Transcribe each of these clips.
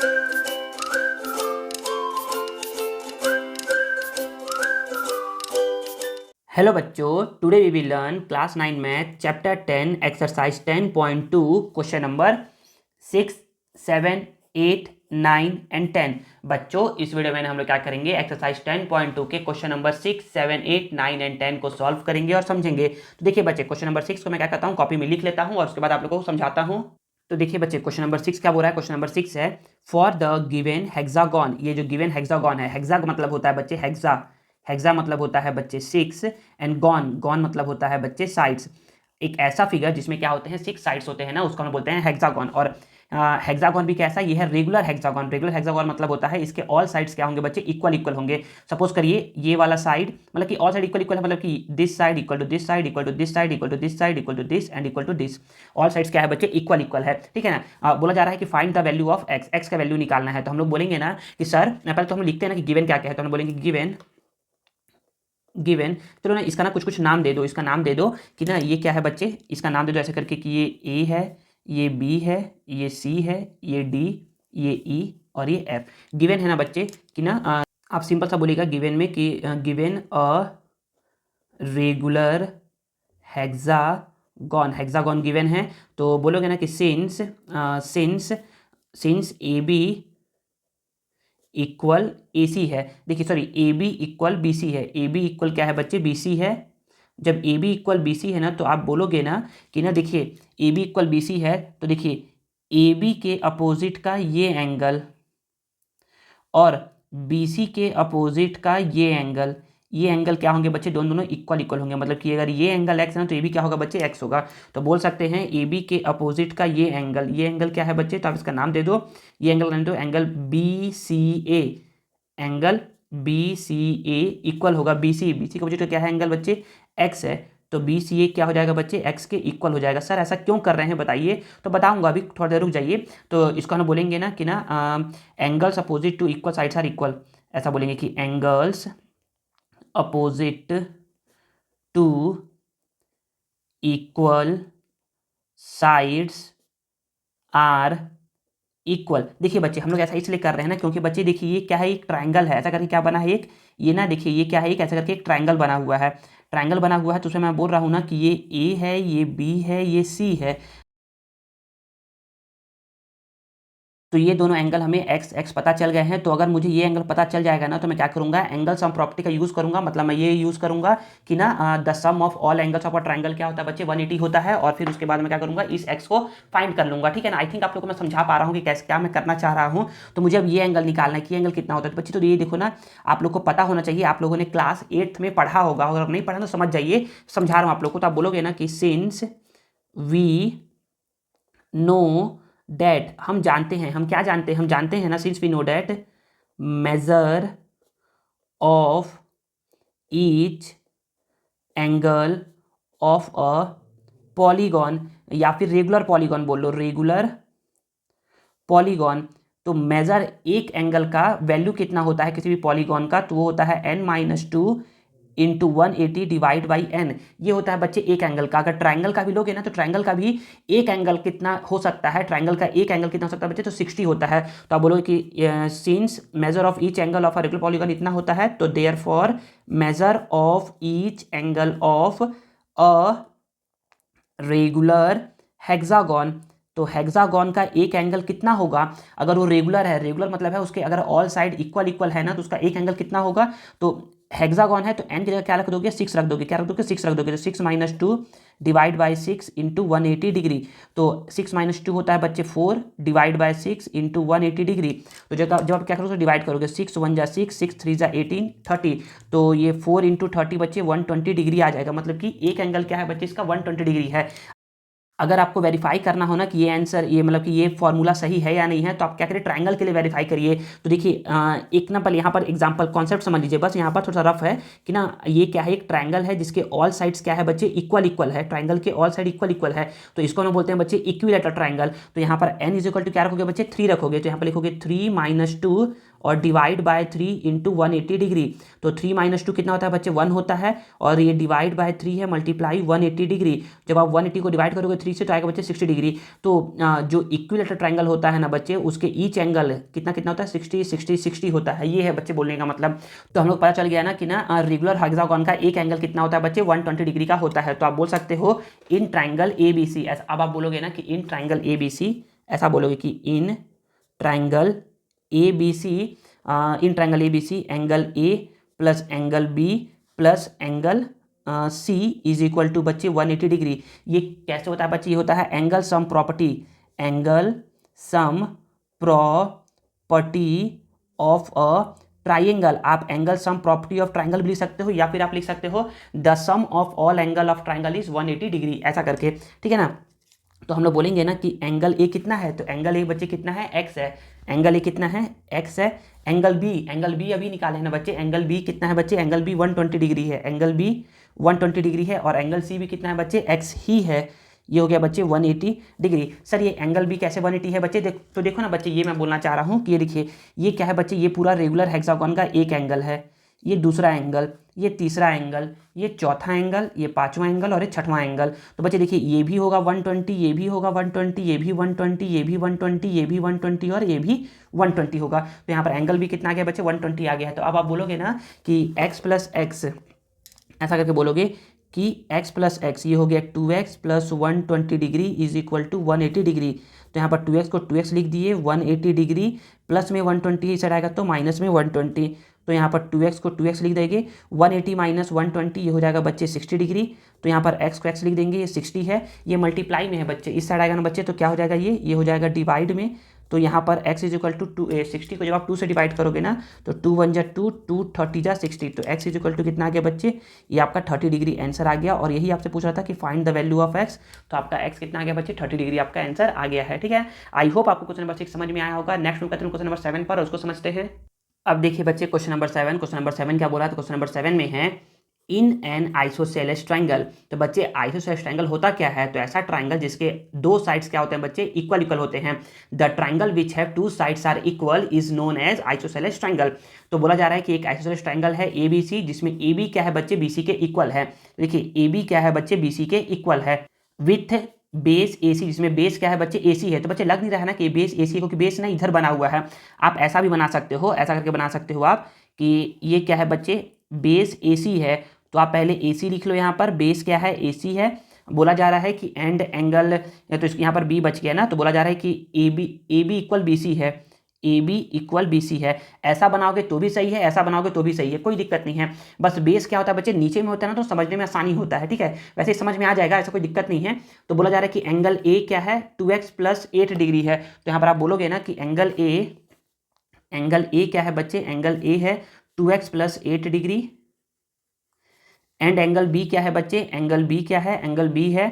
Hello बच्चों, today we will learn class 9 math chapter 10 exercise 10.2 question number 6, 7, 8, 9 and 10। बच्चों, इस video में हम लोग क्या करेंगे, एक्सरसाइज 10.2 के क्वेश्चन नंबर 6, 7, 8, 9 एंड 10 को सॉल्व करेंगे और समझेंगे। तो देखिए बच्चे, क्वेश्चन नंबर 6 को मैं क्या करता हूँ, कॉपी में लिख लेता हूँ और उसके बाद आप लोगों को समझाता हूँ। तो देखिए बच्चे, क्वेश्चन नंबर 6 क्या बोल रहा है। क्वेश्चन नंबर 6 है, फॉर द गिवन हेक्सागोन। ये जो गिवन हेक्सागोन है, हेक्सा मतलब होता है बच्चे हेक्सा, हेक्सा मतलब होता है बच्चे 6 एंड गॉन, गॉन मतलब होता है बच्चे साइड्स। एक ऐसा फिगर जिसमें क्या होते हैं 6 साइड्स होते हैं ना, उसको हम बोलते हैं हेक्सागोन। और हेक्सागोन भी कैसा, ये है रेगुलर हेक्सागोन। रेगुलर हेक्सागोन मतलब होता है इसके ऑल साइड्स क्या होंगे बच्चे, इक्वल इक्वल होंगे। सपोज करिए ये वाला साइड, मतलब कि ऑल साइड इक्वल इक्वल है, मतलब कि this side equal to this side equal to this side equal to this side equal to this and equal to this. All sides क्या है बच्चे, इक्वल इक्वल है, ठीक है ना। बोला जा रहा है कि find the value of x, x का वैल्यू निकालना है। तो हम लोग बोलेंगे ना कि सर, पहले तो हम लिखते हैं ना कि गिवन क्या क्या है, तो हम बोलेंगे गिवन, गिवन, चलो ना इसका ना कुछ कुछ नाम दे दो, इसका नाम दे दो कि ना ये क्या है बच्चे, इसका नाम दे दो ऐसे करके कि ये ए है, ये बी है, ये सी है, ये डी, ये ई और ये एफ। गिवन है ना बच्चे कि ना आप सिंपल सा बोलिएगा गिवन में कि given a regular hexagon, hexagon given है। तो बोलोगे ना कि since since since A B equal A C है। देखिए sorry, A B equal B C है। ए बी इक्वल क्या है बच्चे, बी सी है। जब A B equal B C है ना, तो आप बोलोगे ना कि ना देखिए A B equal B C है, तो देखिए ए बी के अपोजिट का ये एंगल और बी सी के अपोजिट का ये एंगल क्या होंगे बच्चे, दोनों दोनों इक्वल इक्वल होंगे। मतलब कि अगर ये एंगल एक्स है ना, तो ये भी क्या होगा बच्चे, एक्स होगा। तो बोल सकते हैं ए बी के अपोजिट का ये एंगल क्या है बच्चे, तो आप इसका नाम दे दो। ये एंगल नाम दो एंगल बी सी ए, एंगल बी सी ए इक्वल होगा बी सी का अपोजिट का क्या है एंगल बच्चे, एक्स है। तो बी सी ए क्या हो जाएगा बच्चे, एक्स के इक्वल हो जाएगा। सर ऐसा क्यों कर रहे हैं बताइए, तो बताऊंगा, अभी थोड़ा देर रुक जाइए। तो इसको हम बोलेंगे ना कि ना angles opposite to equal sides are equal. ऐसा बोलेंगे कि angles opposite to equal sides are equal. देखिए बच्चे, हम लोग ऐसा इसलिए कर रहे हैं ना क्योंकि बच्चे देखिए ये क्या है, एक ट्रायंगल है। ऐसा करके क्या बना है एक, ये ना देखिए ये क्या है, एक ऐसा करके एक ट्रायंगल बना हुआ है। ट्रायंगल बना हुआ है तो उसमें मैं बोल रहा हूँ ना कि ये ए है, ये बी है, ये सी है। तो ये दोनों एंगल हमें एक्स एक्स पता चल गए हैं। तो अगर मुझे ये एंगल पता चल जाएगा ना, तो मैं क्या करूंगा, एंगल सम प्रॉपर्टी का यूज़ करूंगा। मतलब मैं ये यूज़ करूंगा कि ना the sum of all angles of a triangle क्या होता है बच्चे, 180 होता है। और फिर उसके बाद मैं क्या करूंगा, इस एक्स को फाइंड कर लूंगा, ठीक है ना। आई थिंक आप लोगों को मैं समझा पा रहा हूँ कि कैसे क्या मैं करना चाह रहा हूँ। तो मुझे अब ये एंगल निकालना है कि एंगल कितना होता है। तो बच्चे तो ये देखो ना, आप लोग को पता होना चाहिए, आप लोगों ने क्लास 8th में पढ़ा होगा, अगर नहीं पढ़ा तो समझ जाइए, समझा रहा हूँ आप लोग को। तो आप बोलोगे ना कि सिंस वी नो डैट, हम जानते हैं, हम क्या जानते हैं, हम जानते हैं ना, since we know that measure of each angle of a polygon, या फिर रेगुलर पॉलीगॉन बोल लो, रेगुलर पॉलीगॉन। तो मेजर एक एंगल का वैल्यू कितना होता है किसी भी पॉलीगॉन का, तो वो होता है n-2 into 180 divide by N. ये होता है बच्चे एक एंगल का। अगर ट्रायंगल का भी लोगे ना, तो ट्रायंगल का भी एक एंगल कितना हो सकता है, ट्रायंगल का एक एंगल कितना हो सकता है बच्चे, तो 60 होता है। तो आप बोलोगे कि since measure of each angle of a regular polygon इतना होता है, तो therefore measure of each angle of a regular hexagon. तो हेक्सागोन का एक एंगल कितना होगा, अगर वो रेगुलर है, रेगुलर मतलब है उसके अगर ऑल साइड इक्वल इक्वल है ना, तो उसका एक एंगल कितना होगा। तो हेक्सागोन है तो एन की जगह क्या रख दोगे, 6 रख दोगे। क्या रख दोगे, 6 रख दोगे। तो 6-2 डिवाइड बाई 6 इंटू 180 डिग्री। तो 6-2 होता है बच्चे 4 डिवाइड बाई 6 इंटू 180 डिग्री। तो जब आप क्या करोगे, डिवाइड करोगे, 6 1 जा 6, 6 3 जा 18, 30। तो ये 4 इंटू 30 बच्चे 120 डिग्री आ जाएगा। मतलब कि एक एंगल क्या है बच्चे, इसका 120 डिग्री है। अगर आपको वेरीफाई करना हो ना कि ये आंसर, ये मतलब कि ये फॉर्मूला सही है या नहीं है, तो आप क्या करिए, ट्रायंगल के लिए वेरीफाई करिए। तो देखिए एक ना पहले यहाँ पर एग्जांपल कॉन्सेप्ट समझ लीजिए बस। यहाँ पर थोड़ा सा रफ है कि ना ये क्या है, एक ट्रायंगल है जिसके ऑल साइड्स क्या है बच्चे, इक्वल इक्वल है। ट्रायंगल के ऑल साइड इक्वल इक्वल है, तो इसको हम बोलते हैं बच्चे इक्विलेटरल ट्रायंगल। तो यहाँ पर n इज इक्वल टू क्या रखोगे बच्चे, 3 रखोगे। तो यहाँ पर लिखोगे 3 - 2 और डिवाइड बाय 3 इंटू 180 डिग्री। तो 3 - 2 कितना होता है बच्चे 1 होता है, और ये डिवाइड बाय 3 है मल्टीप्लाई 180 डिग्री। जब आप 180 को डिवाइड करोगे 3 से तो आएगा बच्चे 60 डिग्री। तो जो इक्विलेटरल ट्रायंगल होता है ना बच्चे, उसके ईच एंगल कितना कितना होता है 60 60 60 होता है। ये है बच्चे बोलने का मतलब। तो हम लोग पता चल गया ना कि ना रेगुलर हेक्सागोन का एक एंगल कितना होता है बच्चे 120 डिग्री का होता है। तो आप बोल सकते हो इन ट्राइंगल ABC, ऐसा अब आप बोलोगे ना कि इन ट्राइंगल ABC, ऐसा बोलोगे कि in triangle ABC, in triangle ABC angle A plus angle B plus angle C is equal to बच्चे 180 डिग्री। ये कैसे होता है बच्चे, ये होता है angle sum property, angle sum property of a triangle. आप angle sum property of triangle भी लिख सकते हो, या फिर आप लिख सकते हो the sum of all angle of triangle is 180 degree, ऐसा करके, ठीक है ना। तो हम लोग बोलेंगे ना कि एंगल ए कितना है, तो एंगल ए बच्चे कितना है x है, एंगल ए कितना है x है। एंगल बी अभी निकाले हैं ना बच्चे, एंगल बी कितना है बच्चे, एंगल बी 120 डिग्री है, एंगल बी 120 डिग्री है, और एंगल सी भी कितना है बच्चे x ही है। ये हो गया बच्चे 180 डिग्री। सर ये एंगल भी कैसे 180 है बच्चे, तो देखो ना बच्चे, ये मैं बोलना चाह रहा हूँ कि ये देखिए, ये क्या है बच्चे, ये पूरा रेगुलर हेक्सागोन का एक एंगल है, ये दूसरा एंगल, ये तीसरा एंगल, ये चौथा एंगल, ये पांचवा एंगल और ये छठवां एंगल। तो बच्चे देखिए, ये भी होगा 120, ये भी होगा 120, ये भी 120, ये भी 120, ये भी 120 और ये भी 120 होगा। तो यहाँ पर एंगल भी कितना आ गया बच्चे 120 आ गया है। तो अब आप बोलोगे ना कि x प्लस एक्स, ऐसा करके बोलोगे कि x प्लस एक्स, ये हो गया 2x plus 120 degree is equal to 180 degree. तो यहाँ पर 2x को 2x लिख दिए, 180 डिग्री प्लस में 120 ही साइड आएगा तो माइनस में 120। तो यहाँ पर 2x को 2x लिख देंगे, 180 माइनस 120 ये हो जाएगा बच्चे 60 डिग्री। तो यहाँ पर x को x लिख देंगे, ये 60 है, ये मल्टीप्लाई में है बच्चे, इस साइड आएगा ना बच्चे, तो क्या हो जाएगा ये हो जाएगा डिवाइड में। तो यहाँ पर x इज इक्वल टू 60 को जब आप 2 से डिवाइड करोगे ना, तो 2 1 जा 2, 2 30 जा 60, तो x इज इक्वल टू कितना आ गया बच्चे, ये आपका 30 डिग्री आंसर आ गया। और यही आपसे पूछ रहा था कि find the value of x, तो आपका x कितना आ गया बच्चे 30 डिग्री आपका आंसर आ गया है, ठीक है। आई होप आपको क्वेश्चन नंबर 6 समझ में आया होगा। नेक्स्ट करते हैं क्वेश्चन नंबर 7 पर, उसको समझते हैं। अब देखिए बच्चे क्वेश्चन नंबर 7 क्या बोला, तो क्वेश्चन नंबर 7 में है इन एन आइसोसेलेस ट्राइंगल। तो बच्चे आइसोसेलेस ट्राइंगल होता क्या है, तो ऐसा ट्राइंगल जिसके दो साइड्स क्या होते हैं बच्चे, इक्वल होते हैं। The triangle which have two sides are equal is known as isosceles triangle. तो बोला जा रहा है कि एक आइसोसेलेस ट्राइंगल है ABC, जिसमें AB क्या है बच्चे BC के इक्वल है। देखिए AB क्या है बच्चे BC के इक्वल है, विथ बेस AC, जिसमें बेस क्या है बच्चे AC है। तो बच्चे लग नहीं रहा है ना कि बेस AC है, क्योंकि बेस ना इधर बना हुआ है। आप ऐसा भी बना सकते हो, ऐसा करके बना सकते हो आप कि ये क्या है बच्चे बेस AC है, तो आप पहले AC लिख लो, यहाँ पर बेस क्या है AC है। बोला जा रहा है कि एंड एंगल, तो इसके यहाँ पर B बच गया ना, तो बोला जा रहा है कि AB इक्वल BC है, AB इक्वल BC है। ऐसा बनाओगे तो भी सही है, ऐसा बनाओगे तो भी सही है, कोई दिक्कत नहीं है। बस बेस क्या होता है बच्चे नीचे में होता है ना, तो समझने में आसानी होता है, ठीक है। वैसे समझ में आ जाएगा, ऐसा कोई दिक्कत नहीं है। तो बोला जा रहा है कि एंगल A क्या है 2x प्लस 8 डिग्री है। तो यहाँ पर आप बोलोगे ना कि एंगल A क्या है बच्चे, एंगल A है 2x plus 8 degree, and angle B क्या है बच्चे, एंगल B क्या है, एंगल B है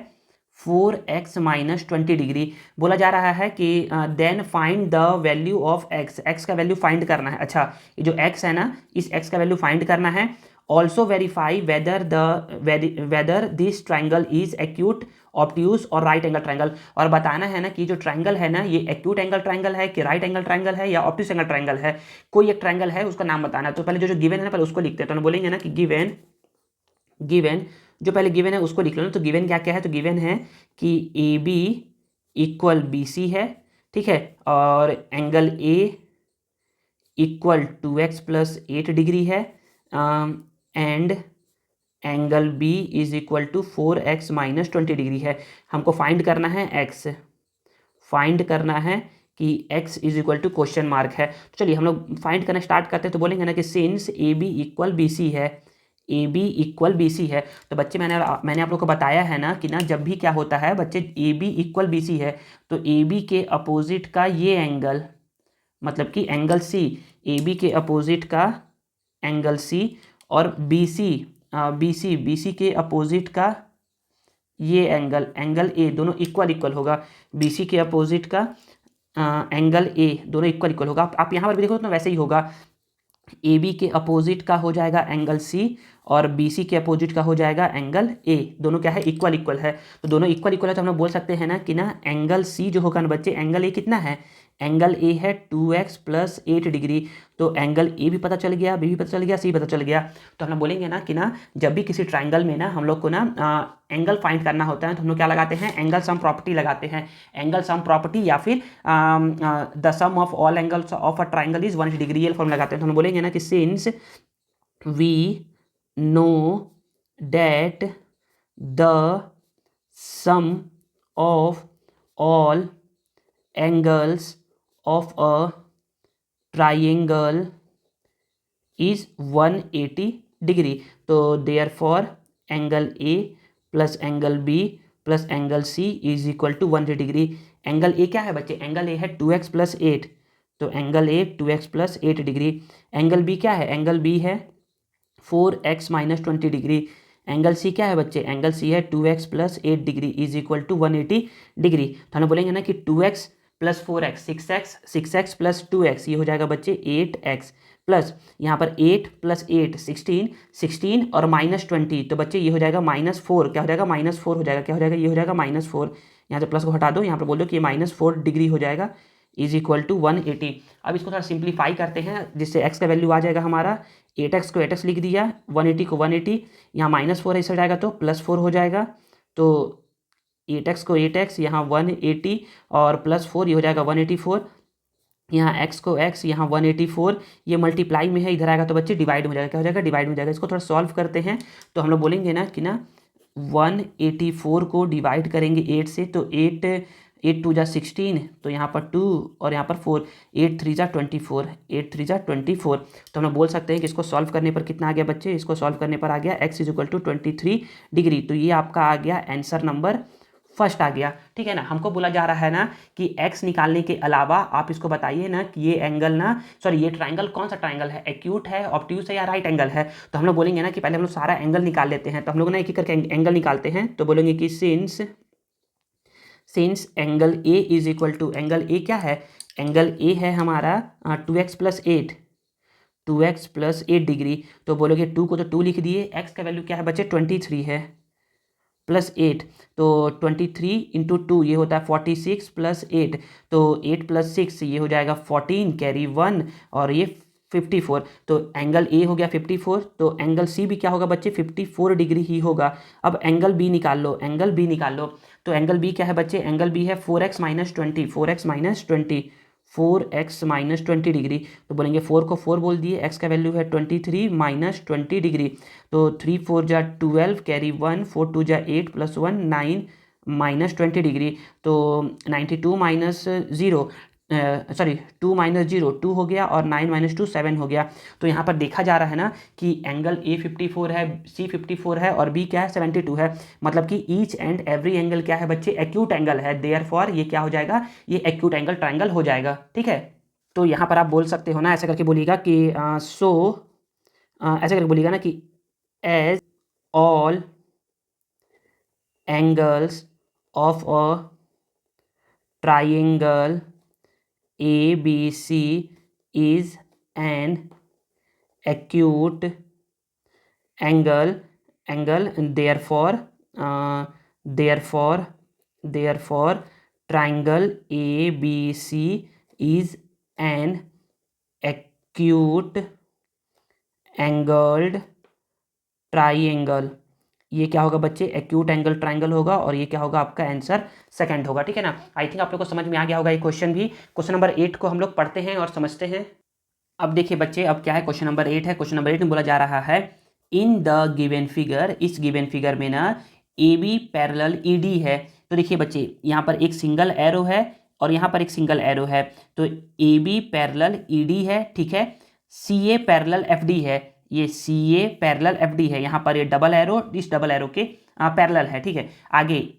4x माइनस 20 डिग्री। बोला जा रहा है कि then find the value of x का वैल्यू फाइंड करना है। अच्छा, ये जो x है ना, इस x का वैल्यू फाइंड करना है। Also verify whether this triangle is acute, obtuse और राइट एंगल ट्राइंगल। और बताना है ना कि जो ट्राइंगल है ना, ये एक्यूट एंगल ट्राइंगल है कि राइट एंगल ट्राइंगल है या ऑब्ट्यूज एंगल ट्राइंगल है। कोई एक ट्राइंगल है, उसका नाम बताना है। तो पहले जो गिवन है ना, पहले उसको लिखते हैं। तो हम बोलेंगे ना कि गिवन जो पहले गिवन है उसको लिख लो ना। तो गिवन क्या क्या है, तो गिवन है कि AB इक्वल BC है, ठीक है, और angle A equal 2x plus 8 degree है, and angle B is equal to 4x minus 20 degree है। हमको फाइंड करना है x, फाइंड करना है कि x is equal to question mark है। तो चलिए हम लोग फाइंड करना स्टार्ट करते हैं। तो बोलेंगे ना कि सिंस AB इक्वल BC है, AB इक्वल BC है। तो बच्चे मैंने आप लोग को बताया है ना कि ना, जब भी क्या होता है बच्चे AB इक्वल BC है, तो AB के अपोजिट का ये एंगल, मतलब कि एंगल C, AB के अपोजिट का एंगल C, और BC के अपोजिट का ये एंगल A, दोनों इक्वल होगा। BC के अपोजिट का एंगल A दोनों इक्वल होगा। आप यहाँ पर भी देखो तो वैसे ही होगा। AB के अपोजिट का हो जाएगा एंगल C, और BC के अपोजिट का हो जाएगा एंगल A। दोनों क्या है, इक्वल है। तो दोनों इक्वल है, तो हम लोग बोल सकते हैं ना कि ना एंगल C जो होगा ना बच्चे, एंगल A कितना है, एंगल ए है 2x प्लस 8 डिग्री। तो एंगल ए भी पता चल गया, बी भी पता चल गया, सी पता चल गया। तो हम लोग बोलेंगे ना कि ना जब भी किसी ट्राइंगल में ना हम लोग को ना एंगल फाइंड करना होता है तो हम लोग क्या लगाते हैं, एंगल सम प्रॉपर्टी लगाते हैं। एंगल सम प्रॉपर्टी या फिर the sum of all angles of a triangle is 180 degree, ये फॉर्म लगाते हैं। तो हम बोलेंगे ना कि since we know that the sum of all angles of a triangle is 180 degree. तो therefore angle A plus angle B plus angle C is equal to 180 degree. Angle A क्या है बच्चे, एंगल A है 2x plus 8, तो angle A 2x plus 8 degree. Angle B क्या है, angle B है 4x minus 20 degree. Angle C क्या है बच्चे, एंगल सी है 2x plus 8 degree is equal to 180 degree. तो हम बोलेंगे ना कि 2x plus 4x 6x, 6x plus 2x ये हो जाएगा बच्चे 8x, प्लस यहाँ पर 8 प्लस 8 16, 16 और माइनस 20, तो बच्चे ये हो जाएगा -4। क्या हो जाएगा, -4 हो जाएगा। क्या हो जाएगा, ये हो जाएगा -4। यहाँ से प्लस को हटा दो, यहाँ पर बोल दो कि ये -4 डिग्री हो जाएगा इज इक्वल टू 180। अब इसको थोड़ा सिंप्लीफाई करते हैं जिससे x का वैल्यू आ जाएगा हमारा 8x को 8x लिख दिया, 180 को 180, यहाँ -4 ऐसा जाएगा तो +4 हो जाएगा। तो 8x को 8x, यहाँ 180 और +4 ये हो जाएगा 184। यहाँ x को x, यहाँ 184, ये मल्टीप्लाई में है, इधर आएगा तो बच्चे डिवाइड हो जाएगा। क्या हो जाएगा, डिवाइड हो जाएगा। इसको थोड़ा सॉल्व करते हैं तो हम लोग बोलेंगे ना कि ना 184 को डिवाइड करेंगे 8 से, तो 8 2 जा 16, तो यहाँ पर 2 और यहाँ पर 4, 8 3 जा 24, 8 3 जा 24। तो हम लोग बोल सकते हैं कि इसको सॉल्व करने पर कितना आ गया बच्चे, इसको सॉल्व करने पर आ गया x is equal to 23 degree. तो ये आपका आ गया आंसर नंबर फर्स्ट आ गया। ठीक है ना, हमको बोला जा रहा है ना कि x निकालने के अलावा आप इसको बताइए ना कि ये एंगल ना, सॉरी ये ट्राइंगल कौन सा ट्राइंगल है, एक्यूट है, ऑब्ट्यूज है या राइट एंगल है। तो हम लोग बोलेंगे ना कि पहले हम लोग सारा एंगल निकाल लेते हैं। तो हम लोग ना एक एक करके एंगल निकालते हैं। तो बोलेंगे कि since angle A is equal to, angle A क्या है, एंगल ए है हमारा 2x plus 8, 2x plus 8 degree. तो बोलोगे 2 को तो 2 लिख दिए, x का वैल्यू क्या है बच्चे 23 है, प्लस 8, तो 23 इंटू 2 ये होता है 46 प्लस 8, तो 8 प्लस 6 ये हो जाएगा 14, कैरी 1 और ये 54। तो एंगल ए हो गया 54, तो एंगल सी भी क्या होगा बच्चे 54 डिग्री ही होगा। अब एंगल बी निकाल लो, एंगल बी निकाल लो। तो एंगल बी क्या है बच्चे, एंगल बी है 4x minus 20, 4x minus 20, 4x minus 20 degree. तो बोलेंगे 4 को 4 बोल दिए, x का वैल्यू है 23 माइनस 20 डिग्री। तो 3 4 जा 12, कैरी 1, 4 2 जा 8 प्लस 1 9 माइनस 20 डिग्री। तो 92 माइनस 0, सॉरी 2 माइनस 0 2 हो गया और 9 माइनस 2 7 हो गया। तो यहाँ पर देखा जा रहा है ना कि एंगल ए 54 है, सी 54 है और बी क्या है 72 है। मतलब कि ईच एंड एवरी एंगल क्या है बच्चे, एक्यूट एंगल है। देयरफॉर ये क्या हो जाएगा, ये एक्यूट एंगल ट्राइंगल हो जाएगा। ठीक है, तो यहाँ पर आप बोल सकते हो ना, ऐसा करके बोलिएगा कि ऐसे करके बोलिएगा ना कि as all angles of a triangle ABC is an acute angle, and therefore triangle ABC is an acute angled triangle। ये क्या होगा बच्चे, एक्यूट एंगल ट्राइंगल होगा और ये क्या होगा आपका आंसर सेकंड होगा। ठीक है ना, आई थिंक आप लोग को समझ में आ गया होगा ये क्वेश्चन भी। क्वेश्चन नंबर 8 को हम लोग पढ़ते हैं और समझते हैं। अब देखिए बच्चे, अब क्या है, क्वेश्चन नंबर 8 है। क्वेश्चन नंबर 8 में बोला जा रहा है इन द गिवन फिगर, इस गिवन फिगर में ना A B parallel E D है। तो देखिए बच्चे, यहाँ पर एक सिंगल एरो है और यहाँ पर एक सिंगल एरो है। तो A B parallel E D है, ठीक है। C A parallel F D है, ये C A parallel F D है। यहाँ पर ये डबल एरो इस डबल एरो के पैरेलल है, ठीक है। आगे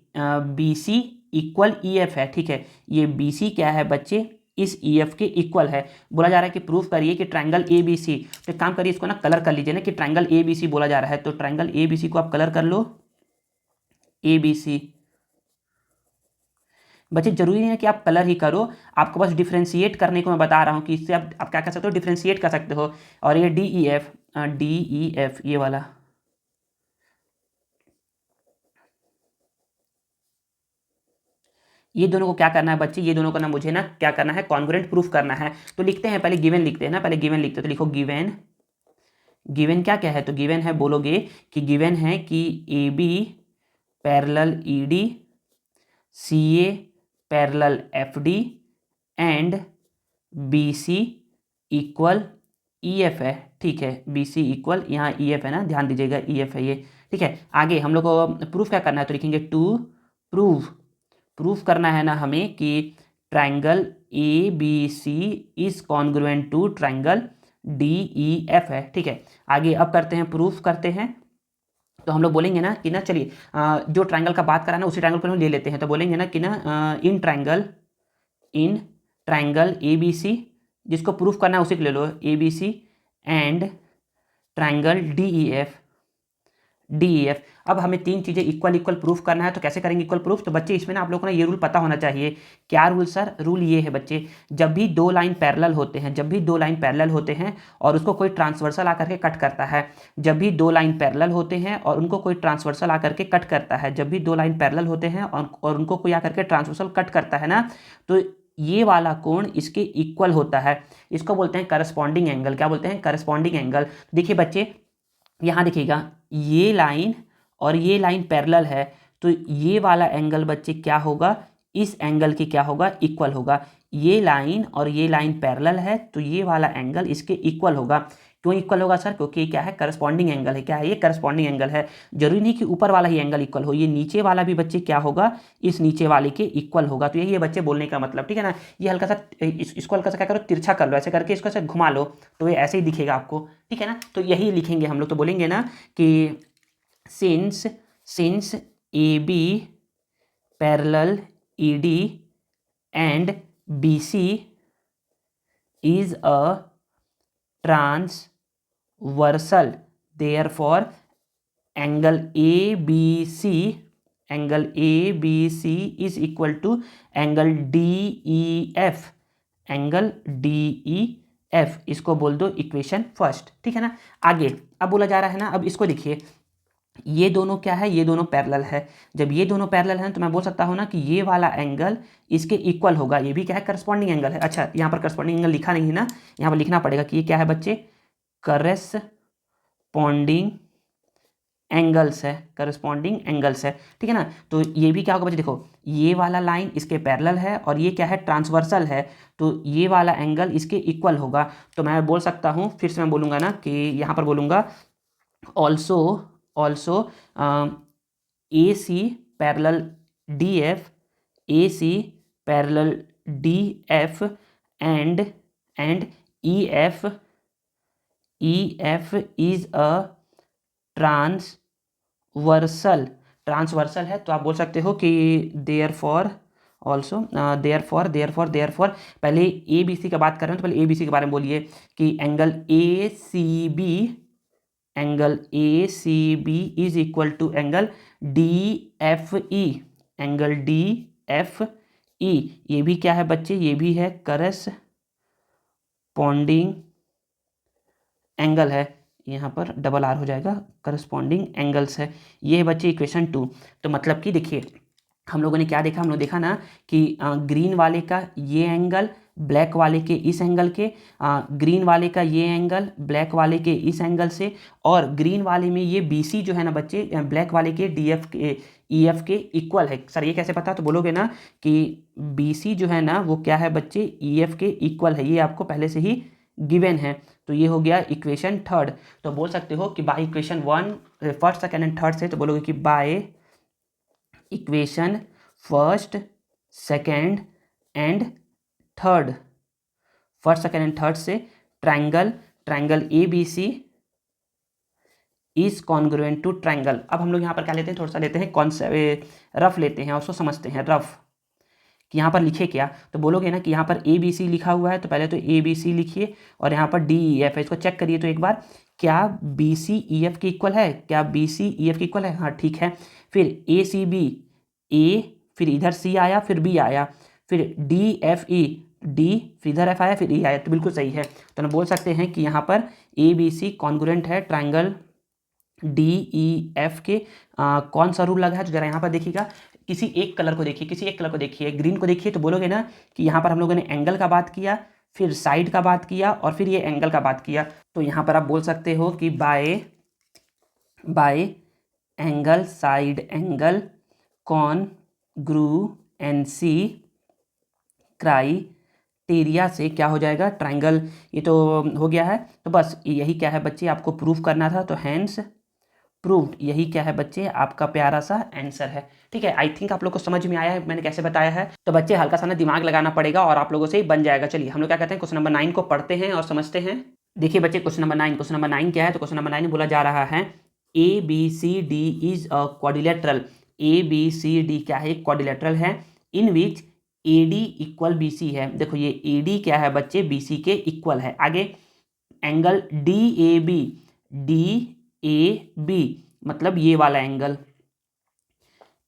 B C equal E F है, ठीक है। ये बी सी क्या है बच्चे, इस ई एफ के इक्वल है। बोला जा रहा है कि प्रूफ करिए कि ट्राइंगल ए बी सी। तो काम करिए, इसको ना कलर कर लीजिए ना कि ट्राइंगल ए बी सी बोला जा रहा है। तो ट्राइंगल ए बी सी को आप कलर कर लो, ए बी सी। बच्चे जरूरी नहीं है कि आप कलर ही करो, आपको बस डिफ्रेंशिएट करने को मैं बता रहा हूँ कि इससे आप क्या कर सकते हो, डिफ्रेंशिएट कर सकते हो। और ये डी ई एफ ये वाला, ये दोनों को क्या करना है बच्चे, ये दोनों को ना मुझे ना क्या करना है, कॉन्ग्रुएंट प्रूफ करना है। तो लिखते हैं, पहले गिवन लिखते हैं ना, पहले गिवन लिखते हैं। तो लिखो गिवन, गिवन क्या क्या है, तो गिवन है, बोलोगे कि गिवन है कि A B parallel E D, C A parallel F D and B C equal E F है। ठीक है, बी सी इक्वल, यहाँ ई एफ है ना, ध्यान दीजिएगा ई एफ है ये। ठीक है, आगे हम लोग को प्रूफ क्या करना है, तो लिखेंगे टू प्रूव, प्रूफ करना है ना हमें कि triangle A B C is congruent to triangle D E F है। ठीक है, आगे अब करते हैं, प्रूफ करते हैं। तो हम लोग बोलेंगे ना कि ना, चलिए जो ट्राइंगल का बात करा ना उसी ट्राइंगल को हम ले लेते हैं। तो बोलेंगे ना कि ना इन ट्राइंगल ए बी सी, जिसको प्रूफ करना है उसी को ले लो, A B C and triangle D E F, D E F. अब हमें तीन चीज़ें इक्वल इक्वल प्रूफ करना है, तो कैसे करेंगे इक्वल प्रूफ, तो बच्चे इसमें ना आप लोगों को ना ये रूल पता होना चाहिए। क्या रूल सर, रूल ये है बच्चे, जब भी दो लाइन पैरेलल होते हैं, जब भी दो लाइन पैरेलल होते हैं और उसको कोई ट्रांसवर्सल आकर के कट करता है, जब भी दो लाइन पैरेलल होते हैं और उनको कोई ट्रांसवर्सल आकर के कट करता है, जब भी दो लाइन पैरेलल होते हैं और उनको कोई आकर के ट्रांसवर्सल कट करता है ना, तो ये वाला कोण इसके इक्वल होता है। इसको बोलते हैं करस्पॉन्डिंग एंगल। क्या बोलते हैं, करस्पॉन्डिंग एंगल। देखिए बच्चे, यहाँ देखिएगा, ये लाइन और ये लाइन पैरेलल है, तो ये वाला एंगल बच्चे क्या होगा, इस एंगल के क्या होगा, इक्वल होगा। ये लाइन और ये लाइन पैरेलल है, तो ये वाला एंगल इसके इक्वल होगा। क्यों इक्वल होगा सर, क्योंकि क्या है, करस्पॉन्डिंग एंगल है। क्या है ये, करस्पॉन्डिंग एंगल है। जरूरी नहीं कि ऊपर वाला ही एंगल इक्वल हो, ये नीचे वाला भी बच्चे क्या होगा, इस नीचे वाले के इक्वल होगा। तो यही है बच्चे बोलने का मतलब। ठीक है ना, ये हल्का सा इसको हल्का सा क्या करो, तिरछा कर लो, ऐसे करके इसको ऐसे घुमा लो, तो ये ऐसे ही दिखेगा आपको। ठीक है ना, तो यही लिखेंगे हम लोग। तो बोलेंगे ना कि since AB parallel ED and BC is a transversal, therefore angle ABC is equal to angle DEF, angle DEF। इसको बोल दो इक्वेशन फर्स्ट। ठीक है ना, आगे अब बोला जा रहा है ना, अब इसको देखिए, ये दोनों क्या है, ये दोनों पैरेलल है। जब ये दोनों पैरेलल हैं तो मैं बोल सकता हूँ ना कि ये वाला एंगल इसके इक्वल होगा। ये भी क्या है, करस्पॉन्डिंग एंगल है। अच्छा, यहाँ पर करस्पॉन्डिंग एंगल लिखा नहीं है ना, यहाँ पर लिखना पड़ेगा कि ये क्या है बच्चे, करस्पॉन्डिंग एंगल्स है, करस्पॉन्डिंग एंगल्स है। ठीक है ना, तो ये भी क्या होगा बच्चे, देखो ये वाला लाइन इसके पैरेलल है और ये क्या है, ट्रांसवर्सल है, तो ये वाला एंगल इसके इक्वल होगा। तो मैं बोल सकता हूँ, फिर से मैं बोलूँगा ना कि यहाँ पर बोलूँगा also AC parallel DF, AC parallel DF and EF is a transversal है। तो आप बोल सकते हो कि therefore पहले ए बी सी का बात कर रहे हैं, तो पहले ए बी सी के बारे में बोलिए कि angle A C B is equal to angle D F E, angle D F E. ये भी क्या है बच्चे, ये भी है करस्पॉन्डिंग एंगल है। यहाँ पर डबल आर हो जाएगा, करस्पॉन्डिंग एंगल्स है। ये है बच्चे इक्वेशन 2। तो मतलब कि देखिए, हम लोगों ने क्या देखा, हम लोग देखा ना कि ग्रीन वाले का ये एंगल ब्लैक वाले के इस एंगल के, ग्रीन वाले का ये एंगल ब्लैक वाले के इस एंगल से, और ग्रीन वाले में ये BC जो है ना बच्चे, ब्लैक वाले के DF के EF के इक्वल है। सर ये कैसे पता, तो बोलोगे ना कि BC जो है ना वो क्या है बच्चे, EF के इक्वल है। ये आपको पहले से ही गिवन है। तो ये हो गया इक्वेशन 3। तो बोल सकते हो कि by equation 1 first second and third से, तो बोलोगे कि by equation first second and third, first second and third से triangle ABC is congruent to triangle. अब हम लोग यहाँ पर क्या लेते हैं, थोड़ा सा लेते हैं कॉन्सेप्ट, रफ लेते हैं और उसको समझते हैं रफ, कि यहाँ पर लिखे क्या। तो बोलोगे ना कि यहाँ पर ABC लिखा हुआ है, तो पहले तो ABC लिखिए और यहाँ पर DEF है, इसको चेक करिए तो एक बार, क्या BC EF के इक्वल है, क्या BC EF के इक्वल है, हाँ ठीक है। फिर ACB A, फिर इधर C आया, फिर B आया, फिर DFE D, फिर इधर F आया, फिर E आया, तो बिल्कुल सही है। तो हम बोल सकते हैं कि यहाँ पर ABC कॉन्ग्रुएंट है ट्राइंगल DEF के। कौन सा रूल लगा है, तो जरा यहाँ पर देखिएगा, किसी एक कलर को देखिए, किसी एक कलर को देखिए, ग्रीन को देखिए, तो बोलोगे ना कि यहाँ पर हम लोगों ने एंगल का बात किया, फिर साइड का बात किया और फिर ये एंगल का बात किया। तो यहाँ पर आप बोल सकते हो कि bye angle, side angle, congruency criteria से क्या हो जाएगा, ट्राइंगल। ये तो हो गया है। तो बस यही क्या है बच्चे, आपको प्रूफ करना था, तो हैंस प्रूव्ड, यही क्या है बच्चे आपका प्यारा सा आंसर है। ठीक है, आई थिंक आप लोग को समझ में आया है मैंने कैसे बताया है। तो बच्चे हल्का सा ना दिमाग लगाना पड़ेगा और आप लोगों से ही बन जाएगा। चलिए हम लोग क्या कहते हैं, क्वेश्चन नंबर 9 को पढ़ते हैं और समझते हैं। देखिए बच्चे क्वेश्चन नंबर 9 क्या है, तो क्वेश्चन नंबर 9 में बोला जा रहा है ABCD is a quadrilateral. ABCD क्या है, क्वाड्रिलेटरल है, इन विच AD इक्वल BC है। देखो ये AD क्या है बच्चे, BC के इक्वल है। आगे एंगल DAB मतलब ये वाला एंगल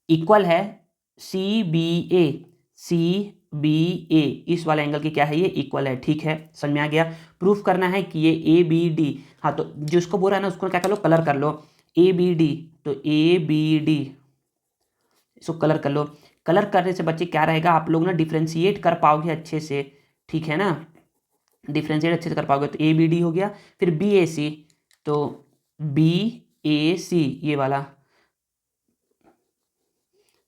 इक्वल है CBA, इस वाला एंगल की क्या है, ये इक्वल है। ठीक है, समझ में आ गया। प्रूफ करना है कि ये ABD, हाँ तो जिसको बोल रहा है ना उसको क्या कर लो, कलर कर लो। ABD, तो ABD इसको कलर कर लो। कलर करने से बच्चे क्या रहेगा, आप लोग ना डिफ्रेंशिएट कर पाओगे अच्छे से। ठीक है ना, डिफ्रेंशिएट अच्छे से कर पाओगे। तो ABD हो गया, फिर BAC, तो BAC ये वाला।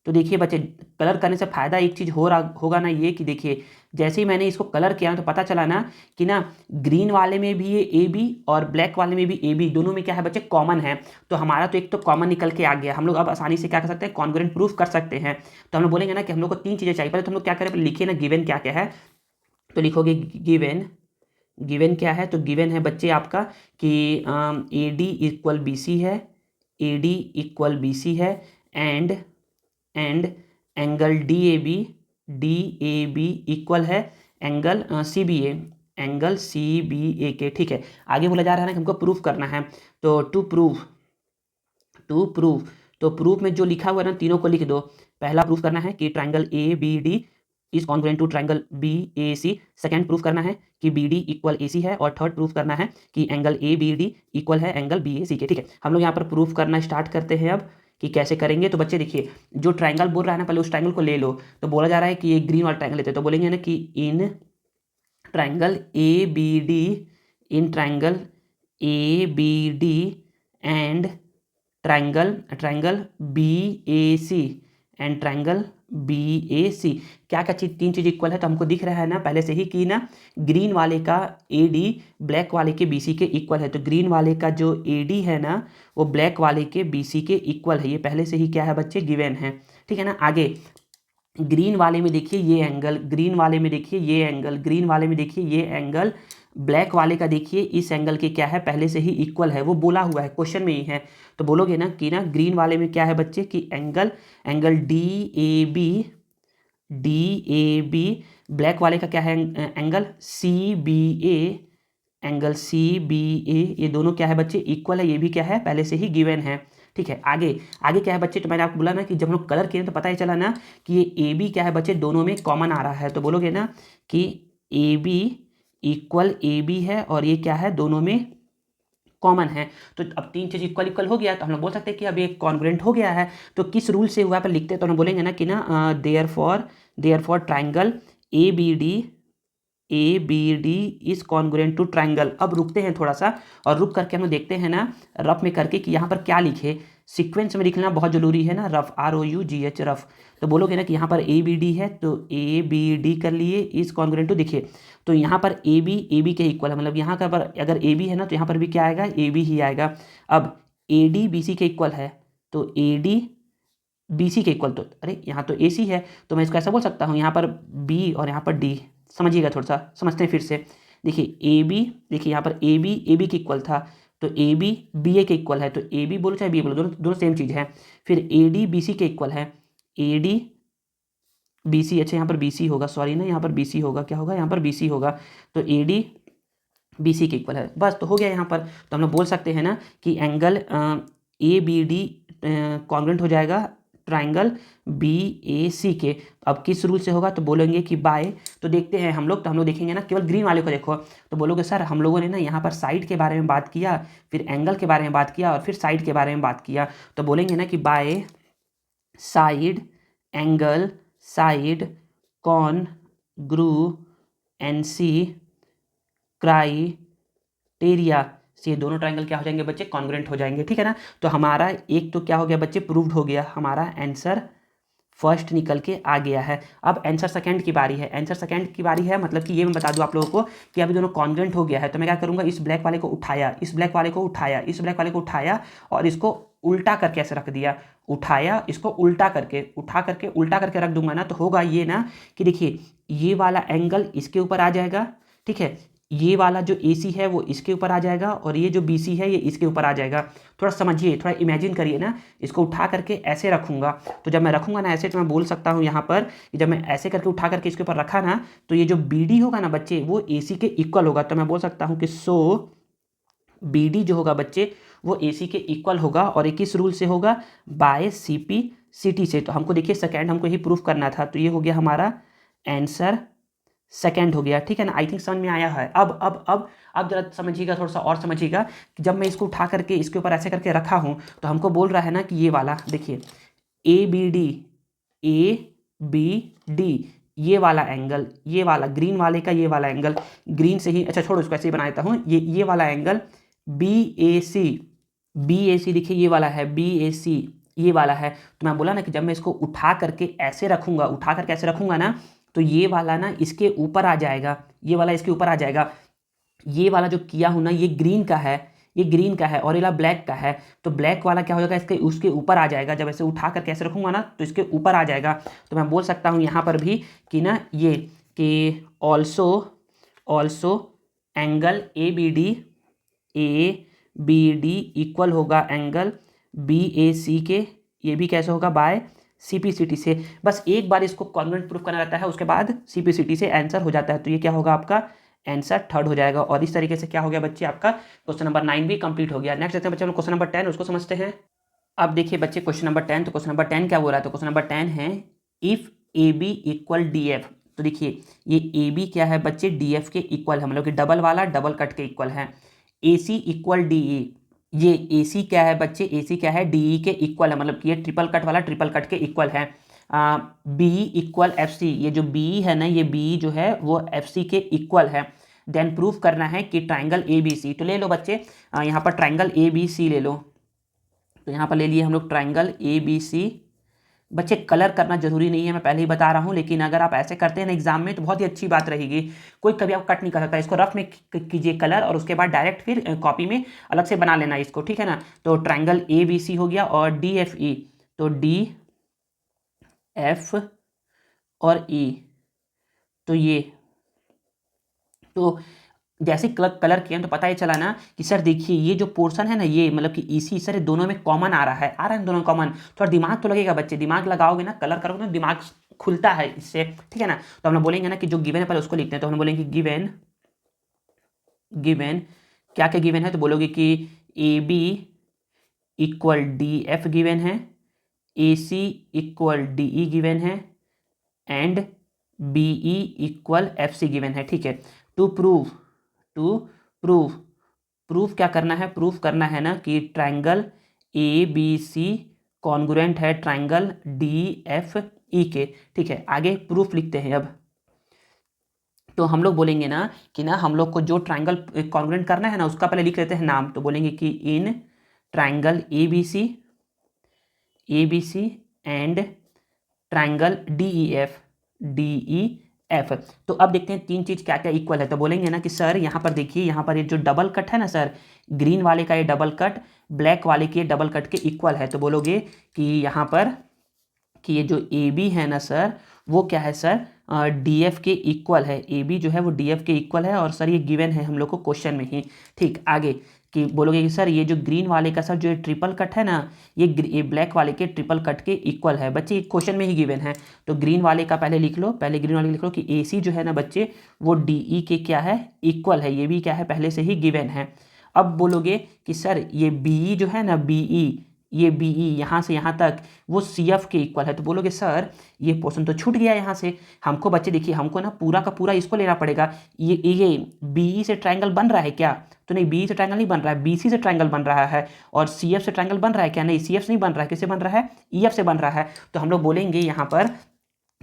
तो देखिए बच्चे कलर करने से फ़ायदा एक चीज़ हो रहा होगा ना, ये कि देखिए जैसे ही मैंने इसको कलर किया तो पता चला ना कि ना ग्रीन वाले में भी ये AB और ब्लैक वाले में भी AB, दोनों में क्या है बच्चे, कॉमन है। तो हमारा तो एक तो कॉमन निकल के आ गया। हम लोग अब आसानी से क्या कर सकते हैं, कॉन्ग्रुएंट प्रूफ कर सकते हैं। तो हम लोग बोलेंगे ना कि हम लोग को 3 चीज़ें चाहिए। पहले तो हम लोग क्या करें, लिखिए ना गिवन क्या क्या है। तो लिखोगे गिवन क्या है, तो गिवन है बच्चे आपका कि AD इक्वल BC है, AD इक्वल BC है, एंड एंगल DAB इक्वल है एंगल CBA के। ठीक है, आगे बोला जा रहा है ना कि हमको प्रूफ करना है। तो टू प्रूफ तो प्रूफ में जो लिखा हुआ है ना तीनों को लिख दो। पहला प्रूफ करना है कि triangle ABD is congruent to triangle BAC। Second proof करना है कि BD इक्वल AC है, और थर्ड प्रूफ करना है कि एंगल ABD इक्वल है एंगल BAC के। ठीक है, हम लोग यहाँ पर प्रूफ करना स्टार्ट करते हैं अब कि कैसे करेंगे। तो बच्चे देखिए जो ट्राइंगल बोल रहा है ना, पहले उस ट्राइंगल को ले लो। तो बोला जा रहा है कि ये ग्रीन वाला ट्राइंगल लेते हैं, तो बोलेंगे ना कि in triangle ABD and triangle BAC क्या क्या चीज, 3 चीज इक्वल है। तो हमको दिख रहा है ना पहले से ही कि ना ग्रीन वाले का AD ब्लैक वाले के BC के इक्वल है। तो ग्रीन वाले का जो AD है ना वो ब्लैक वाले के BC के इक्वल है, ये पहले से ही क्या है बच्चे, गिवन है। ठीक है ना, आगे ग्रीन वाले में देखिए ये एंगल, ग्रीन वाले में देखिए ये एंगल, ग्रीन वाले में देखिए ये एंगल, ब्लैक वाले का देखिए इस एंगल के क्या है, पहले से ही इक्वल है, वो बोला हुआ है क्वेश्चन में ही है। तो बोलोगे ना कि ना ग्रीन वाले में क्या है बच्चे कि एंगल DAB, ब्लैक वाले का क्या है एंगल CBA, ये दोनों क्या है बच्चे, इक्वल है। ये भी क्या है, पहले से ही गिवन है। ठीक है, आगे क्या है बच्चे, तो मैंने आपको बोला ना कि जब हम लोग कलर किए तो पता ही चला ना कि ये AB क्या है बच्चे, दोनों में कॉमन आ रहा है। तो बोलोगे ना कि AB इक्वल AB है और ये क्या है, दोनों में कॉमन है। तो अब 3 चीज इक्वल हो गया, तो हम लोग बोल सकते हैं कि अब ये कॉन्ग्रुएंट हो गया है। तो किस रूल से हुआ पर लिखते हैं, तो हम बोलेंगे ना कि ना therefore triangle ABD is congruent to triangle. अब रुकते हैं थोड़ा सा और रुक करके हम लोग देखते हैं ना रफ में करके कि यहाँ पर क्या लिखे। सीक्वेंस में लिखना बहुत जरूरी है ना, रफ ROUGH रफ। तो बोलोगे ना कि यहाँ पर ABD है, तो ABD कर लिए इज कॉन्ग्रुएंट टू, देखिए तो यहाँ पर AB के इक्वल है, मतलब यहाँ का पर अगर AB है ना तो यहाँ पर भी क्या आएगा, AB ही आएगा। अब AD BC के इक्वल है, तो AD BC के इक्वल, तो अरे यहाँ तो AC है, तो मैं इसको ऐसा बोल सकता हूँ यहाँ पर B और यहाँ पर D। समझिएगा, थोड़ा सा समझते हैं फिर से। देखिए AB, देखिए यहाँ पर AB के इक्वल था, तो AB BA के इक्वल है, तो AB बोलो चाहे BA बोलो, दोनों सेम चीज़ है। फिर AD BC के इक्वल है, AD BC, अच्छा यहाँ पर BC होगा, सॉरी ना यहाँ पर BC होगा, क्या होगा यहाँ पर BC होगा, तो AD BC के इक्वल है। बस तो हो गया यहाँ पर। तो हम लोग बोल सकते हैं ना कि एंगल ABD कॉन्ग्रुएंट हो जाएगा ट्राइंगल BAC के। अब किस रूल से होगा, तो बोलेंगे कि बाय, तो देखते हैं हम लोग। तो हम लोग देखेंगे ना, केवल ग्रीन वाले को देखो, तो बोलोगे सर हम लोगों ने ना यहाँ पर साइड के बारे में बात किया, फिर एंगल के बारे में बात किया और फिर साइड के बारे में बात किया। तो बोलेंगे ना कि by side angle side congruency criteria से ये दोनों ट्रायंगल क्या हो जाएंगे बच्चे, कॉन्ग्रुएंट हो जाएंगे, ठीक है ना। तो हमारा एक तो क्या हो गया बच्चे, प्रूव्ड हो गया, हमारा आंसर फर्स्ट निकल के आ गया है। अब आंसर सेकंड की बारी है। आंसर सेकंड की बारी है मतलब कि ये मैं बता दूं आप लोगों को कि अभी दोनों कॉन्ग्रुएंट हो गया है, तो मैं क्या करूंगा, इस ब्लैक वाले को उठाया, इस ब्लैक वाले को उठाया, इस ब्लैक वाले को उठाया और इसको उल्टा करके ऐसे रख दिया, उठाया इसको उल्टा करके, उठा करके उल्टा करके रख दूंगा ना, तो होगा ये ना कि देखिए ये वाला एंगल इसके ऊपर आ जाएगा, ठीक है, ये वाला जो AC है वो इसके ऊपर आ जाएगा और ये जो BC है ये इसके ऊपर आ जाएगा। थोड़ा समझिए, थोड़ा इमेजिन करिए ना, इसको उठा करके ऐसे रखूंगा, तो जब मैं रखूंगा ना ऐसे, तो मैं बोल सकता हूँ यहाँ पर कि जब मैं ऐसे करके उठा करके इसके ऊपर रखा ना, तो ये जो BD होगा ना बच्चे वो AC के इक्वल होगा। तो मैं बोल सकता हूँ कि सो BD जो होगा बच्चे वो AC के इक्वल होगा, और ये किस रूल से होगा, बाय CP/CT से। तो हमको देखिए सेकेंड हमको यही प्रूफ करना था, तो ये हो गया हमारा आंसर सेकेंड हो गया, ठीक है ना। आई थिंक समझ में आया है। अब जरा समझिएगा, थोड़ा सा और समझिएगा कि जब मैं इसको उठा करके इसके ऊपर ऐसे करके रखा हूँ, तो हमको बोल रहा है ना कि ये वाला देखिए ABD ये वाला एंगल, ये वाला ग्रीन वाले का ये वाला एंगल, ग्रीन से ही, अच्छा छोड़ो इसको ऐसे ही बना देता हूँ, ये वाला एंगल BAC देखिए ये वाला है BAC, ये वाला है। तो मैं बोला ना कि जब मैं इसको उठा करके ऐसे रखूंगा, उठा करके ऐसे रखूंगा ना, तो ये वाला ना इसके ऊपर आ जाएगा, ये वाला इसके ऊपर आ जाएगा। ये वाला जो किया हूं ना ये ग्रीन का है, ये ग्रीन का है, और ये वाला ब्लैक का है, तो ब्लैक वाला क्या हो जाएगा, इसके उसके ऊपर आ जाएगा। जब ऐसे उठा करके ऐसे रखूंगा ना तो इसके ऊपर आ जाएगा। तो मैं बोल सकता हूँ यहाँ पर भी कि ना ये कि ऑल्सो एंगल ABD इक्वल होगा एंगल BAC के, ये भी कैसे होगा, बाय CP/CT से। बस एक बार इसको कॉन्ग्रुएंट प्रूफ करना रहता है, उसके बाद CP/CT से आंसर हो जाता है। तो ये क्या होगा, आपका आंसर थर्ड हो जाएगा। और इस तरीके से क्या हो गया बच्चे, आपका क्वेश्चन नंबर 9 भी कंप्लीट हो गया। नेक्स्ट देखते हैं बच्चे हम क्वेश्चन नंबर 10, उसको समझते हैं। अब देखिए बच्चे क्वेश्चन नंबर 10, तो क्वेश्चन नंबर 10 क्या बोल रहा है, तो क्वेश्चन नंबर 10 है इफ AB इक्वल DF। तो देखिए ये AB क्या है बच्चे, DF के इक्वल है, मतलब कि डबल वाला डबल कट के इक्वल है। AC इक्वल DE, ये AC क्या है बच्चे, AC क्या है, DE के इक्वल है, मतलब कि ये ट्रिपल कट वाला ट्रिपल कट के इक्वल है। BE इक्वल FC, ये जो BE है ना, ये BE जो है वो FC के इक्वल है। देन प्रूफ करना है कि ट्राइंगल ABC, तो ले लो बच्चे यहाँ पर ट्राइंगल ABC ले लो। तो यहाँ पर ले लिए हम लोग ट्राइंगल ABC। बच्चे कलर करना जरूरी नहीं है, मैं पहले ही बता रहा हूँ, लेकिन अगर आप ऐसे करते हैं ना एग्जाम में तो बहुत ही अच्छी बात रहेगी। कोई कभी आप कट नहीं कर सकता, इसको रफ में कीजिए कलर, और उसके बाद डायरेक्ट फिर कॉपी में अलग से बना लेना इसको, ठीक है ना। तो ट्राइंगल ABC हो गया, और DFE, तो DF और E, तो ये तो जैसे कलर किया तो पता ही चला ना कि सर देखिए ये जो पोर्शन है ना, ये मतलब कि इसी सर दोनों में कॉमन आ रहा है दोनों कॉमन। थोड़ा दिमाग तो लगेगा बच्चे, दिमाग लगाओगे ना, कलर करोगे ना, दिमाग खुलता है इससे, ठीक है ना। तो हम लोग बोलेंगे ना कि जो गिवन है पहले उसको लिखते हैं। तो हम बोलेंगे गिवन क्या क्या गिवन है, तो बोलोगे कि AB इक्वल DF गिवन है, AC इक्वल DE गिवन है, and BE equal FC given है, ठीक है। टू प्रूफ क्या करना है, प्रूफ करना है ना कि ट्राइंगल ABC कॉन्ग्रुएंट है ट्राइंगल DFE के, ठीक है। आगे प्रूफ लिखते हैं अब। तो हम लोग बोलेंगे ना कि ना हम लोग को जो ट्राइंगल कॉन्ग्रुएंट करना है ना उसका पहले लिख लेते हैं नाम। तो बोलेंगे कि in triangle ABC and triangle DEF। तो अब देखते हैं तीन चीज क्या क्या इक्वल है। तो बोलेंगे ना कि सर यहाँ पर देखिए, यहाँ पर ये जो डबल कट है ना सर, ग्रीन वाले का ये डबल कट ब्लैक वाले के डबल कट के इक्वल है। तो बोलोगे कि यहाँ पर कि ये जो AB है ना सर, वो क्या है सर, DF के इक्वल है। AB जो है वो DF के इक्वल है, और सर ये गिवन है हम लोग को क्वेश्चन में ही, ठीक। आगे कि बोलोगे कि सर ये जो ग्रीन वाले का सर जो ये ट्रिपल कट है ना, ये ब्लैक वाले के ट्रिपल कट के इक्वल है। बच्चे क्वेश्चन में ही गिवन है, तो ग्रीन वाले का पहले लिख लो, पहले ग्रीन वाले लिख लो कि AC जो है ना बच्चे वो DE के क्या है, इक्वल है। ये भी क्या है, पहले से ही गिवन है। अब बोलोगे कि सर ये BE जो है ना, ये BE यहाँ से यहाँ तक वो CF के इक्वल है। तो बोलोगे सर ये पोर्शन तो छूट गया यहाँ से। हमको बच्चे देखिए, हमको ना पूरा का पूरा इसको लेना पड़ेगा। ये BE से ट्राइंगल बन रहा है क्या, तो नहीं, बी से ट्रायंगल नहीं बन रहा है, बीसी से ट्रायंगल बन रहा है। और सीएफ से ट्रायंगल बन रहा है क्या? नहीं, सीएफ से नहीं बन रहा है, किससे बन रहा है? ईएफ से बन रहा है। तो हम लोग बोलेंगे यहाँ पर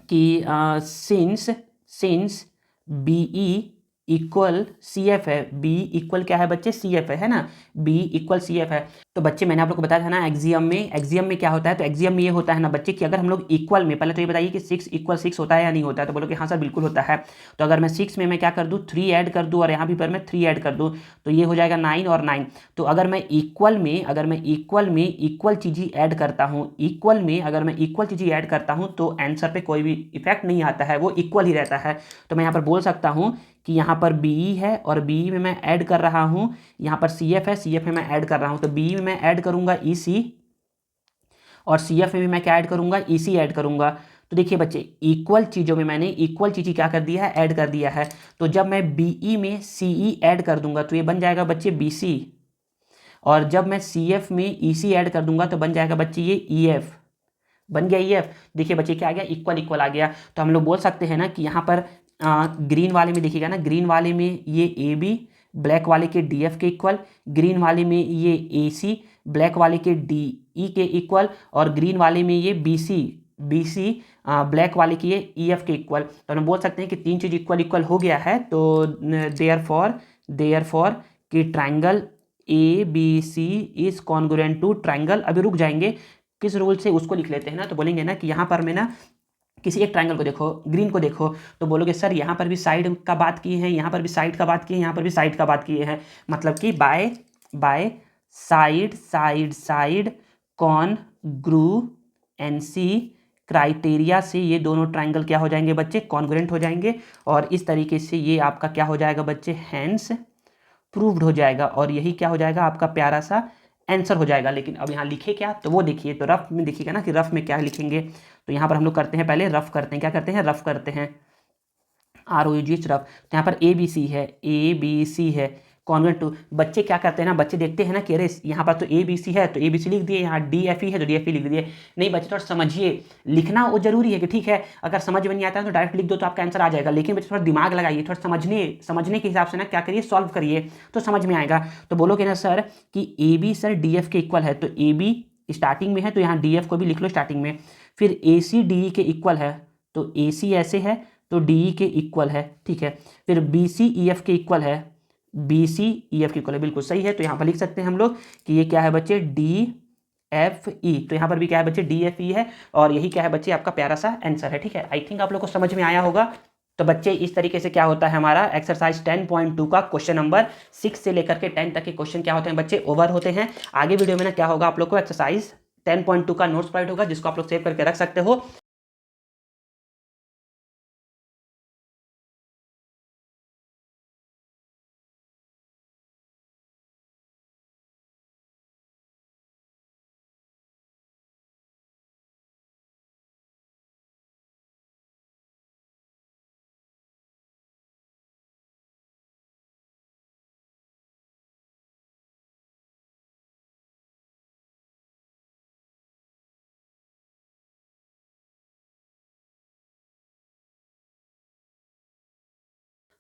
कि since B E equal C F है, बी इक्वल क्या है बच्चे? सी एफ है ना, बी इक्वल सी एफ है। तो बच्चे मैंने आप लोग को बताया था ना एक्सियम में क्या होता है, तो एक्सियम में ये होता है ना बच्चे कि अगर हम लोग इक्वल में, पहले तो ये बताइए कि 6 इक्वल 6 होता है या नहीं होता है, तो बोलो कि हाँ सर बिल्कुल होता है। तो अगर मैं 6 में मैं क्या कर दूँ, 3 ऐड कर दूँ और यहाँ भी पर मैं 3 ऐड कर दूँ, तो ये हो जाएगा 9 और 9। तो अगर मैं इक्वल में इक्वल चीज़ें ऐड करता हूँ, अगर मैं इक्वल चीज़ें ऐड करता हूँ तो आंसर पे कोई भी इफेक्ट नहीं आता है, वो इक्वल ही रहता है। तो मैं यहाँ पर बोल सकता हूँ कि यहाँ पर बी है और बी में मैं ऐड कर रहा हूँ, यहाँ पर सी एफ है, सी एफ में मैं ऐड कर रहा हूँ, तो बी में मैं ऐड करूँगा ई सी और सी एफ में भी मैं क्या ऐड करूँगा? ई सी ऐड करूँगा। तो देखिए बच्चे, इक्वल चीज़ों में मैंने इक्वल चीज़ें क्या कर दिया है? ऐड कर दिया है। तो जब मैं बी ई में सी ई ऐड कर दूंगा तो ये बन जाएगा बच्चे बी सी, और जब मैं सी एफ में ई सी ऐड कर दूंगा तो बन जाएगा बच्चे ये ई एफ। बन गया ई एफ। देखिए बच्चे क्या आ गया? इक्वल इक्वल आ गया। तो हम लोग बोल सकते हैं ना कि यहाँ पर ग्रीन वाले में देखिएगा ना, ग्रीन वाले में ये ए बी ब्लैक वाले के डी एफ के इक्वल, ग्रीन वाले में ये ए सी ब्लैक वाले के डी ई के इक्वल, और ग्रीन वाले में ये बी सी ब्लैक वाले की ये ई एफ के इक्वल। तो हम बोल सकते हैं कि तीन चीज़ इक्वल इक्वल हो गया है। तो देयर फॉर कि triangle A B C is congruent to triangle, अभी रुक जाएंगे, किस रूल से उसको लिख लेते हैं ना। तो बोलेंगे ना कि यहाँ पर मैं ना किसी एक ट्रायंगल को देखो, ग्रीन को देखो, तो बोलोगे सर यहाँ पर भी साइड का बात की है, यहाँ पर भी साइड का बात की है, यहाँ पर भी साइड का बात किए हैं, मतलब कि बाय साइड कॉन्ग्रुएंसी क्राइटेरिया से ये दोनों ट्रायंगल क्या हो जाएंगे बच्चे? कॉन्ग्रुएंट हो जाएंगे। और इस तरीके से ये आपका क्या हो जाएगा बच्चे? हैंस प्रूव्ड हो जाएगा। और यही क्या हो जाएगा? आपका प्यारा सा आंसर हो जाएगा। लेकिन अब यहाँ लिखे क्या? तो वो देखिए, तो रफ में देखिएगा ना कि रफ में क्या लिखेंगे। तो यहाँ पर हम लोग करते हैं, पहले रफ करते हैं, क्या करते हैं? रफ करते हैं, ROUGH रफ। तो यहाँ पर ABC है कॉन्वेंट टू। बच्चे क्या करते हैं ना, बच्चे देखते हैं ना कि अरे यहाँ पर तो ABC है तो ABC लिख दिए, यहाँ DFE है तो DFE लिख दिए। नहीं बच्चे थोड़ा समझिए, लिखना वो जरूरी है कि ठीक है, अगर समझ में नहीं आता है तो डायरेक्ट लिख दो तो आपका आंसर आ जाएगा, लेकिन बच्चे थोड़ा दिमाग लगाइए, थोड़ा समझने के हिसाब से ना क्या करिए, सॉल्व करिए तो समझ में आएगा। तो बोलोगे ना सर कि AB सर DF के इक्वल है, तो AB स्टार्टिंग में है तो यहाँ DF को भी लिख लो स्टार्टिंग में। फिर AC DE के इक्वल है, तो AC ऐसे है तो DE के इक्वल है, ठीक है। फिर BC EF के इक्वल है, BC EF के इक्वल है, बिल्कुल सही है। तो यहाँ पर लिख सकते हैं हम लोग कि ये क्या है बच्चे? DFE। तो यहाँ पर भी क्या है बच्चे? DFE है। और यही क्या है बच्चे? आपका प्यारा सा आंसर है, ठीक है। आई थिंक आप लोग को समझ में आया होगा। तो बच्चे इस तरीके से क्या होता है हमारा एक्सरसाइज 10.2 का क्वेश्चन नंबर 6 से लेकर के 10 तक के क्वेश्चन क्या होते हैं बच्चे? ओवर होते हैं। आगे वीडियो में ना क्या होगा, आप लोग को एक्सरसाइज 10.2 का नोट्स प्रोवाइड होगा, जिसको आप लोग सेव करके रख सकते हो।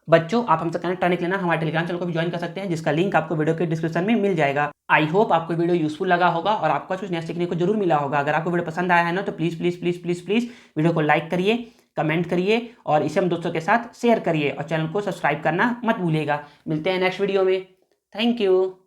बच्चों आप हमसे कनेक्ट करने के लिए ना हमारे टेलीग्राम चैनल को भी ज्वाइन कर सकते हैं, जिसका लिंक आपको वीडियो के डिस्क्रिप्शन में मिल जाएगा। आई होप आपको वीडियो यूजफुल लगा होगा और आपको कुछ नया सीखने को जरूर मिला होगा। अगर आपको वीडियो पसंद आया है ना तो please please please please please video को लाइक करिए, कमेंट करिए और इसे हम दोस्तों के साथ शेयर करिए, और चैनल को सब्सक्राइब करना मत भूलिएगा। मिलते हैं नेक्स्ट वीडियो में। Thank you.